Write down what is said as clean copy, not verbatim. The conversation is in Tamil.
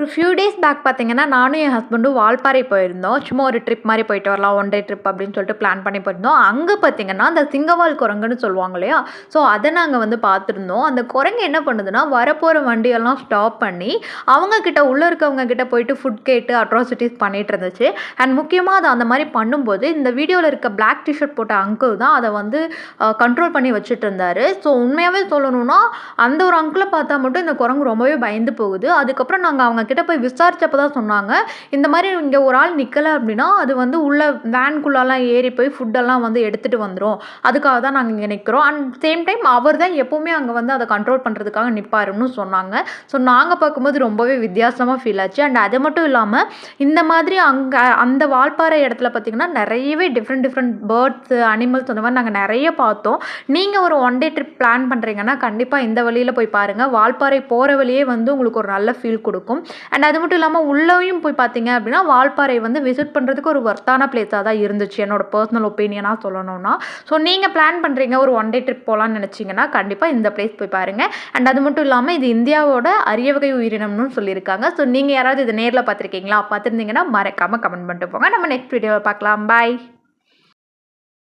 ஒரு ஃபியூ டேஸ் பேக் பார்த்தீங்கன்னா, நானும் என் ஹஸ்பண்டும் வால்பாறை போயிருந்தோம். சும்மா ஒரு ட்ரிப் மாரி போயிட்டு வரலாம். ஒன் டே ட்ரிப் அப்படின்னு சொல்லிட்டு பிளான் பண்ணி போயிருந்தோம். அங்க பார்த்தீங்கன்னா, அந்த சிங்கவால் குரங்குன்னு சொல்லுவாங்க இல்லையா? ஸோ அத நாங்க வந்து பார்த்துருந்தோம். அந்த குரங்கு என்ன பண்ணுதுன்னா, வரப்போற வண்டியெல்லாம் ஸ்டாப் பண்ணி, அவங்க கிட்ட உள்ள இருக்கவங்க கிட்ட போயிட்டு ஃபுட் கேட்டு அட்ராசிட்டீஸ் பண்ணிட்டு இருந்துச்சு. அண்ட் முக்கியமா அது அந்த மாரி பண்ணும்போது, இந்த வீடியோல இருக்க பிளாக் டீ ஷர்ட் போட்ட அங்கிள் தான் அத வந்து கண்ட்ரோல் பண்ணி வச்சுட்டு இருந்தாரு. ஸோ உண்மையாவே சொல்லணும்னா, அந்த ஒரு அங்கிள பார்த்தா மட்டும் இந்த குரங்கு ரொம்பவே பயந்து போகுது. அதுக்கப்புறம் நாங்க அவங்க கிட்ட போய் விசாரிச்சப்ப தான் சொன்னாங்க, இந்த மாரி இங்க ஒரு ஆள் நிக்கல அப்டின்னா, அது வந்து உள்ள வேன்குள்ளலாம் ஏறி போய் ஃபுட்டெல்லாம் வந்து எடுத்துட்டு வந்துரும். அதுக்காக தான் நாங்க இங்க நிக்கிறோம். அண்ட் சேம் டைம் அவர் தான் எப்பவுமே அங்க வந்து அத கண்ட்ரோல் பண்றதுக்காக நிப்பாருன்னு சொன்னாங்க. ஸோ நாங்க பார்க்கும்போது ரொம்பவே வித்தியாசமா ஃபீல் ஆச்சு. அண்ட் அது மட்டும் இல்லாம, இந்த மாதிரி அங்க அந்த வால்பாறை இடத்துல பார்த்தீங்கன்னா, நெறையவே டிஃப்ரெண்ட் பேர்ட்ஸ், அனிமல்ஸ் அந்த மாரி நாங்க நெறைய பார்த்தோம். நீங்க ஒரு ஒன் டே ட்ரிப் பிளான் பண்றீங்கன்னா, கண்டிப்பா இந்த வழியில போய் பாருங்க. வால்பாறை போற வழியே வந்து உங்களுக்கு ஒரு நல்ல ஃபீல் குடுக்கும். அண்ட் அது மட்டும் இல்லாமல் உள்ளேயும் போய் பார்த்தீங்க அப்படின்னா வால்பாறை வந்து விசிட் பண்ணுறதுக்கு ஒரு ஒர்த்தான பிளேஸாக தான் இருந்துச்சு என்னோட பர்சனல் ஒப்பீனியனாக சொல்லணும்னா. ஸோ நீங்கள் பிளான் பண்ணுறீங்க ஒரு ஒன் டே ட்ரிப் போகலான்னு நினச்சிங்கன்னா கண்டிப்பாக இந்த பிளேஸ் போய் பாருங்கள். அண்ட் அது மட்டும் இல்லாமல் இது இந்தியாவோட அரிய வகை உயிரினம்னு சொல்லியிருக்காங்க. ஸோ நீங்கள் யாராவது இதை நேரில் பார்த்துருக்கீங்களா? பார்த்துருந்தீங்கன்னா மறக்காமல் கமெண்ட் பண்ணிட்டு போங்க. நம்ம நெக்ஸ்ட் வீடியோவில் பார்க்கலாம். பாய்.